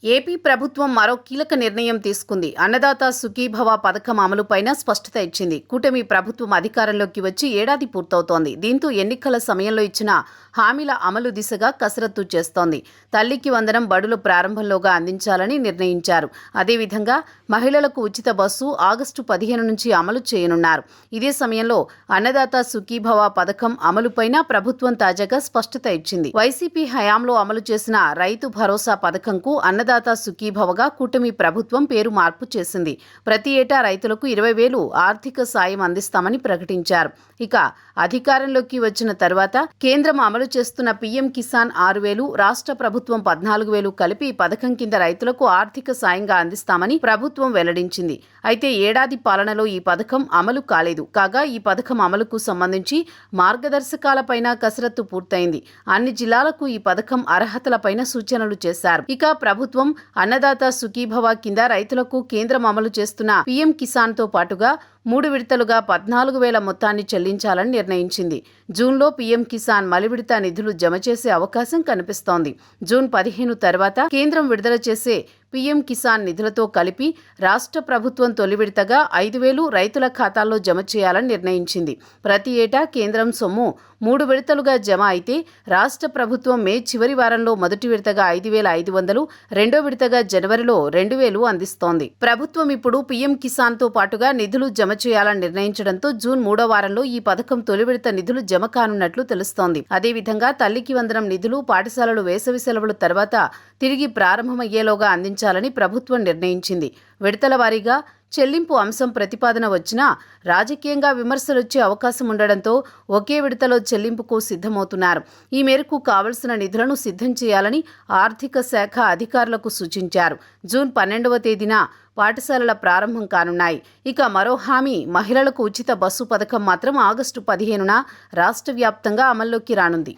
AP ప్రభుత్వం మరో కీలక నిర్ణయం తీసుకుంది. అన్నదాత సుఖీభవ పథకం అమలుపైన స్పష్టత ఇచ్చింది. కూటమి ప్రభుత్వం అధికారంలోకి వచ్చి ఏడాది పూర్తవుతోంది. దీంతో ఎన్నికల సమయంలో ఇచ్చిన హామీల అమలు దిశగా కసరత్తు చేస్తోంది. తల్లికి వందనం బడులు ప్రారంభంలోగా అందించాలని నిర్ణయించారు. అదేవిధంగా మహిళలకు ఉచిత బస్సు ఆగస్టు 15 నుంచి అమలు చేయనున్నారు. ఇదే సమయంలో అన్నదాత సుఖీభవ పథకం అమలుపైన ప్రభుత్వం తాజాగా స్పష్టత ఇచ్చింది. వైసీపీ హయాంలో అమలు చేసిన రైతు భరోసా పథకంకు అన్నదాత సుఖీభవగా కూటమి ప్రభుత్వం పేరు మార్పు చేసింది. ప్రతి ఏటా రైతులకు 20,000 ఆర్థిక సాయం అందిస్తామని ప్రకటించారు. ఇక అధికారంలోకి వచ్చిన తర్వాత కేంద్రం అమలు చేస్తున్న పీఎం కిసాన్ 6,000, రాష్ట్ర ప్రభుత్వం 14,000 కలిపి ఈ పథకం కింద రైతులకు ఆర్థిక సాయంగా అందిస్తామని ప్రభుత్వం వెల్లడించింది. అయితే ఏడాది పాలనలో ఈ పథకం అమలు కాలేదు. కాగా ఈ పథకం అమలుకు సంబంధించి మార్గదర్శకాలపైన కసరత్తు పూర్తయింది. అన్ని జిల్లాలకు ఈ పథకం అర్హతలపైన సూచనలు చేశారు. ఇక ప్రభుత్వం అన్నదాత సుఖీభవ కింద రైతులకు కేంద్రం అమలు చేస్తున్న పీఎం కిసాన్ తో పాటుగా 3 విడతలుగా 14,000 మొత్తాన్ని చెల్లించాలని నిర్ణయించింది. జూన్లో పీఎం కిసాన్ మలి విడత నిధులు జమ చేసే అవకాశం కనిపిస్తోంది. జూన్ 15 తర్వాత కేంద్రం విడుదల చేసే పీఎం కిసాన్ నిధులతో కలిపి రాష్ట్ర ప్రభుత్వం తొలి విడతగా 5,000 రైతుల ఖాతాల్లో జమ చేయాలని నిర్ణయించింది. ప్రతి ఏటా కేంద్రం సొమ్ము 3 విడతలుగా జమ అయితే రాష్ట్ర ప్రభుత్వం మే చివరి వారంలో మొదటి విడతగా 5,500, రెండో విడతగా జనవరిలో 2,000 అందిస్తోంది. ప్రభుత్వం ఇప్పుడు పీఎం కిసాన్ తో పాటుగా నిధులు జమ చేయాలని నిర్ణయించడంతో జూన్ 3వ వారంలో ఈ పథకం తొలి విడత నిధులు జమ కానున్నట్లు తెలుస్తోంది. అదేవిధంగా తల్లికి వందనం నిధులు పాఠశాలలు వేసవి సెలవుల తర్వాత తిరిగి ప్రారంభమయ్యేలోగా అందించాలని ప్రభుత్వం నిర్ణయించింది. విడతల వారీగా చెల్లింపు అంశం ప్రతిపాదన వచ్చినా రాజకీయంగా విమర్శలొచ్చే అవకాశం ఉండడంతో ఒకే విడతలో చెల్లింపుకు సిద్ధమవుతున్నారు. ఈ మేరకు కావలసిన నిధులను సిద్ధం చేయాలని ఆర్థిక శాఖ అధికారులకు సూచించారు. జూన్ 12వ తేదీన పాఠశాలల ప్రారంభం కానున్నాయి. ఇక మరో హామీ మహిళలకు ఉచిత బస్సు పథకం మాత్రం ఆగస్టు 15న రాష్ట్ర వ్యాప్తంగా అమల్లోకి రానుంది.